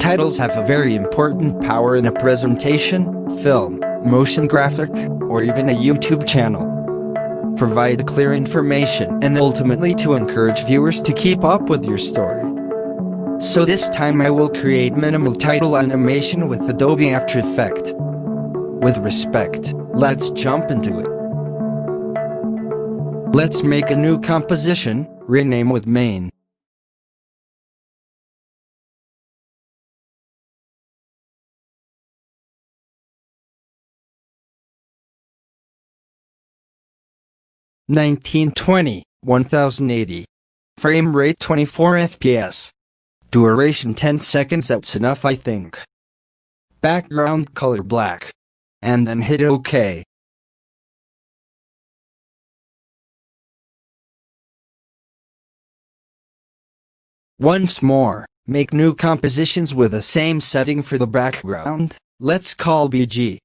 titles have a very important power in a presentation, film, motion graphic, or even a YouTube channel. Provide clear information and ultimately to encourage viewers to keep up with your story. So this time I will create minimal title animation with Adobe After Effects. With respect, let's jump into it. Let's make a new composition, rename with main. (1920, 1080). Frame rate 24 FPS. Duration 10 seconds, that's enough I think. Background color black. And then hit OK. Once more, make new compositions with the same setting for the background. Let's call BG.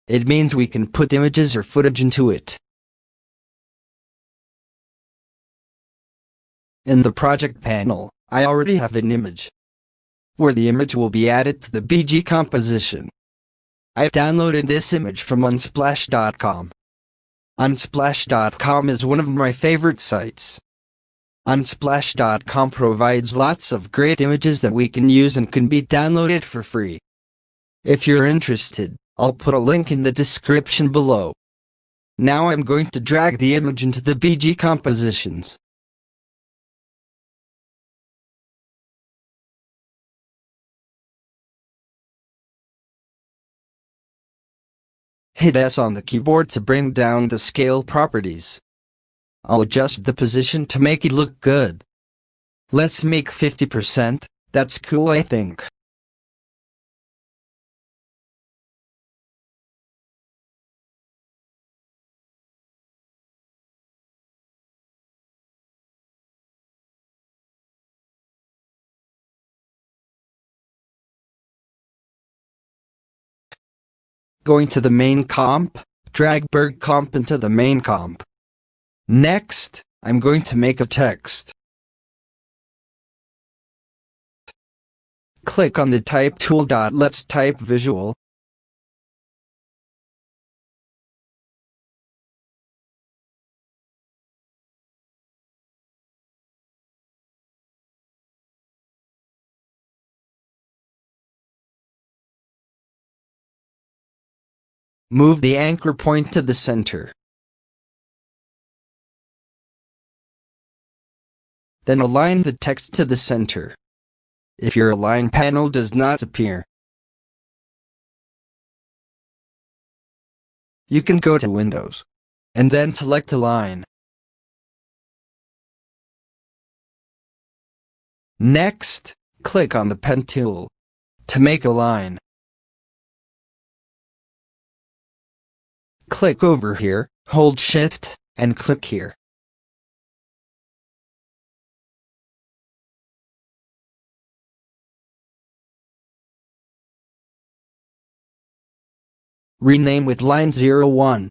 It means we can put images or footage into it. In the project panel, I already have an image, where the image will be added to the BG composition. I've downloaded this image from Unsplash.com. Unsplash.com is one of my favorite sites. Unsplash.com provides lots of great images that we can use and can be downloaded for free. If you're interested, I'll put a link in the description below. Now I'm going to drag the image into the BG compositions. Hit S on the keyboard to bring down the scale properties. I'll adjust the position to make it look good. Let's make 50%, that's cool I think. Going to the main comp, drag Berg comp into the main comp. Next, I'm going to make a text. Click on the type tool. Let's type visual. Move the anchor point to the center. Then align the text to the center. If your align panel does not appear, you can go to Windows, and then select Align. Next, click on the pen tool to make a line. Click over here, hold Shift, and click here. Rename with line 01.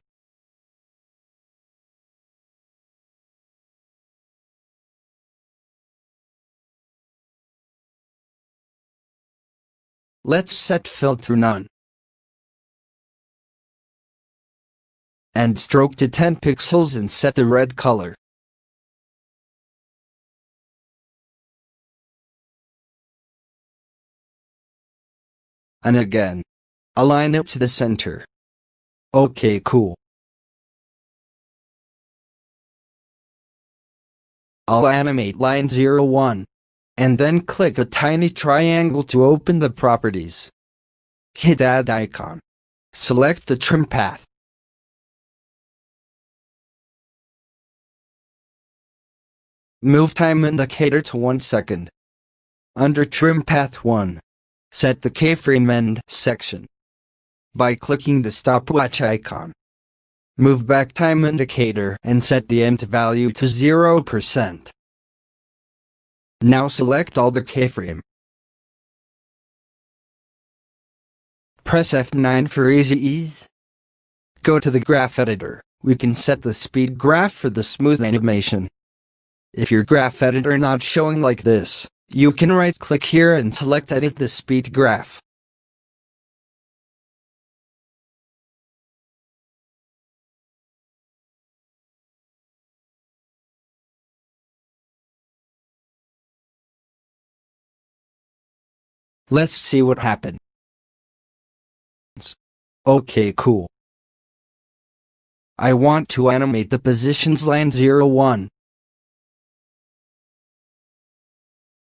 Let's set fill to none. And stroke to 10 pixels and set the red color. And again, align it to the center. Okay, cool. I'll animate line 01. And then click a tiny triangle to open the properties. Hit Add icon. Select the trim path. Move time indicator to 1 second. Under Trim Path 1, set the keyframe end section by clicking the stopwatch icon. Move back time indicator and set the end value to 0%. Now select all the keyframe. Press F9 for easy ease. Go to the graph editor. We can set the speed graph for the smooth animation. If your graph editor not showing like this, You can right-click here and select Edit the Speed Graph. Let's see what happens. Okay, cool. I want to animate the positions line 01.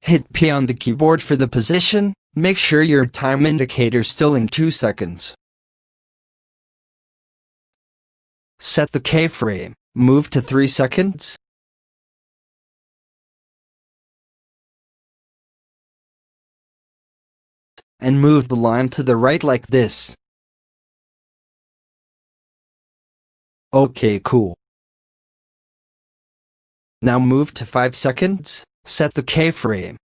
Hit P on the keyboard for the position. Make sure your time indicator is still in 2 seconds. Set the keyframe. Move to 3 seconds. And move the line to the right like this. Okay, cool. Now move to 5 seconds. Set the keyframe.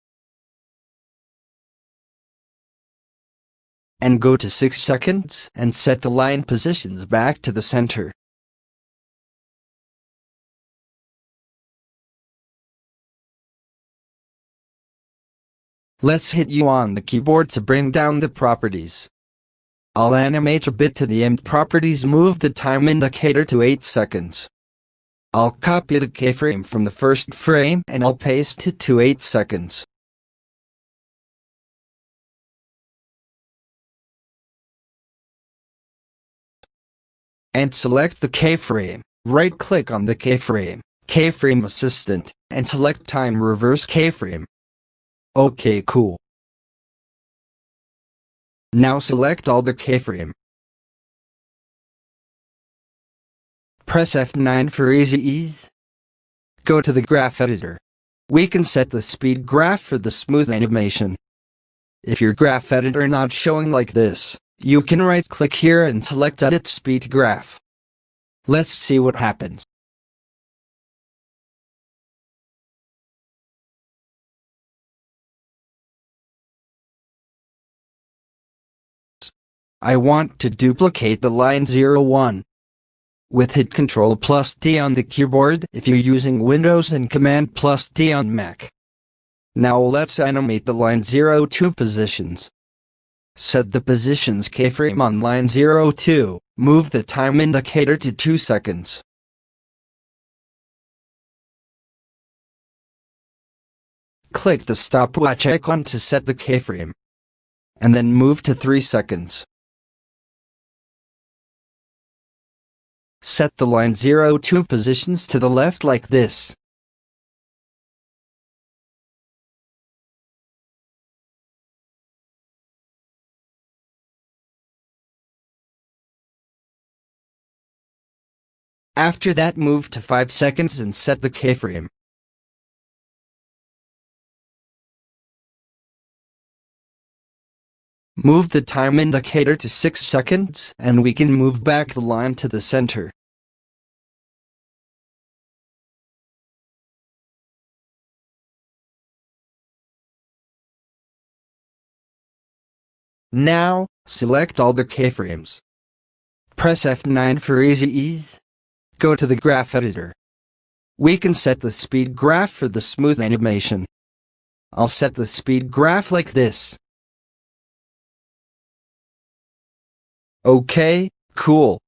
And go to 6 seconds and set the line positions back to the center. Let's hit U on the keyboard to bring down the properties. I'll animate a bit to the end properties. Move the time indicator to 8 seconds. I'll copy the keyframe from the first frame and I'll paste it to 8 seconds. And select the keyframe. Right-click on the keyframe, Keyframe Assistant, and select Time Reverse Keyframe. Okay, cool. Now select all the keyframe. Press F9 for easy ease. Go to the graph editor. We can set the speed graph for the smooth animation. If your graph editor not showing like this, you can right-click here and select Edit Speed Graph. Let's see what happens. I want to duplicate the line 01. With hit Ctrl plus D on the keyboard if you're using Windows and Command plus D on Mac. Now let's animate the line 02 positions. Set the positions keyframe on line 02, move the time indicator to 2 seconds. Click the stopwatch icon to set the keyframe. And then move to 3 seconds. Set the line 02 positions to the left like this. After that, move to 5 seconds and set the keyframe. Move the time indicator to 6 seconds and we can move back the line to the center. Now, select all the keyframes. Press F9 for easy ease. Go to the graph editor. We can set the speed graph for the smooth animation. I'll set the speed graph like this. Okay, cool.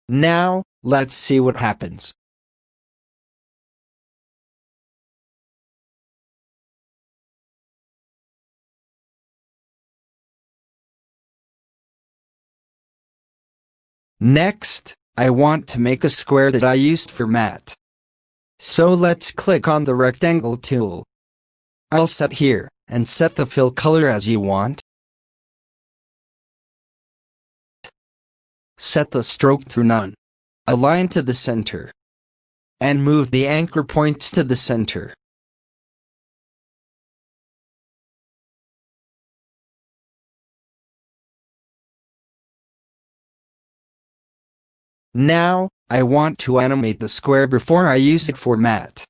Now, let's see what happens. Next, I want to make a square that I used for matte. So let's click on the rectangle tool. I'll set here, and set the fill color as you want. Set the stroke to none. Align to the center. And move the anchor points to the center. Now, I want to animate the square before I use it for matte.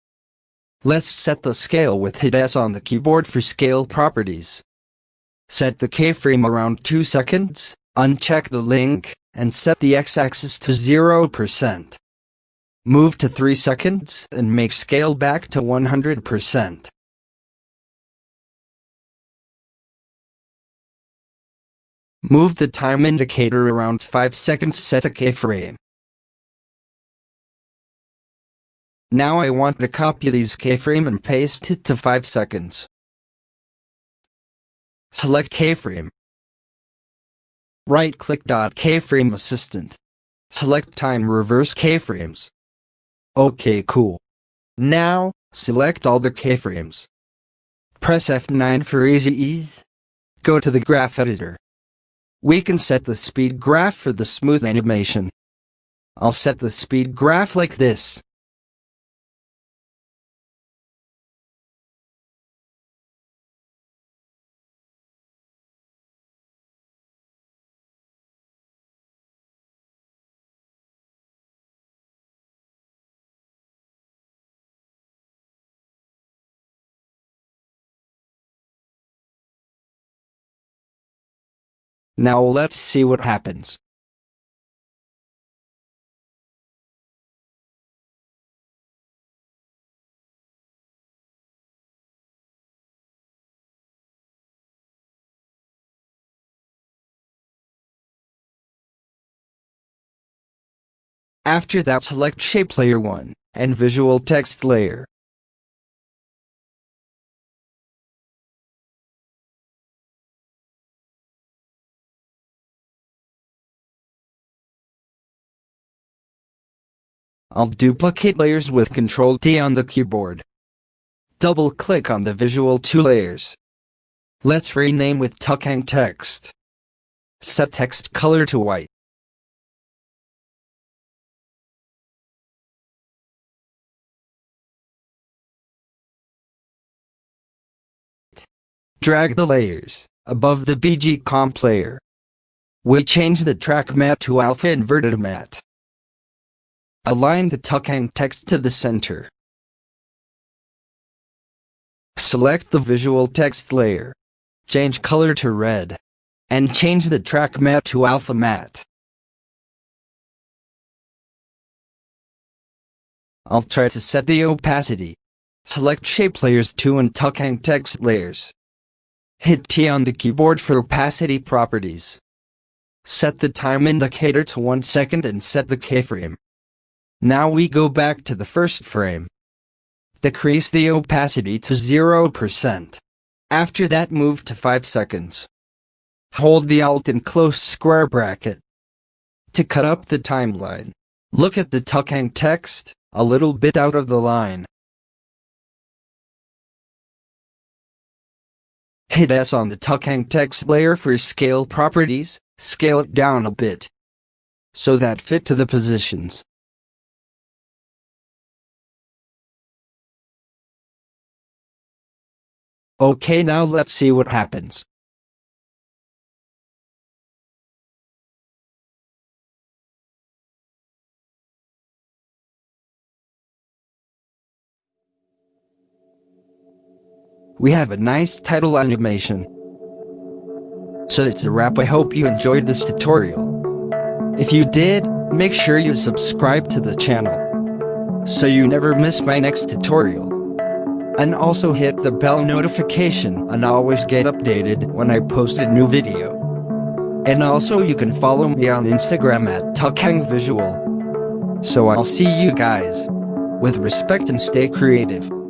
Let's set the scale with hit S on the keyboard for scale properties. Set the keyframe around 2 seconds, uncheck the link, and set the x-axis to 0%. Move to 3 seconds and make scale back to 100%. Move the time indicator around 5 seconds, set a keyframe. Now I want to copy these keyframe and paste it to 5 seconds. Select keyframe. Right-click Keyframe Assistant. Select Time Reverse Keyframes. OK, cool. Now, select all the keyframes. Press F9 for easy ease. Go to the graph editor. We can set the speed graph for the smooth animation. I'll set the speed graph like this. Now let's see what happens. After that, select Shape Layer 1 and Visual Text Layer. I'll duplicate layers with Ctrl-T on the keyboard. Double-click on the visual 2 layers. Let's rename with Tucking Text. Set text color to white. Drag the layers above the BG Comp layer. We change the track matte to alpha inverted matte. Align the Tucking Text to the center. Select the visual text layer. Change color to red. And change the track matte to alpha matte. I'll try to set the opacity. Select Shape Layers 2 and Tucking Text Layers. Hit T on the keyboard for opacity properties. Set the time indicator to 1 second and set the keyframe. Now we go back to the first frame. Decrease the opacity to 0%. After that, move to 5 seconds. Hold the Alt and close square bracket. To cut up the timeline, look at the Tucking Text, a little bit out of the line. Hit S on the Tucking Text layer for scale properties, scale it down a bit, so that fit to the positions. OK, now let's see what happens. We have a nice title animation. So it's a wrap. I hope you enjoyed this tutorial. If you did, make sure you subscribe to the channel, so you never miss my next tutorial. And also hit the bell notification and always get updated when I post a new video. And also you can follow me on Instagram at TuckingVisual. So I'll see you guys. With respect and stay creative.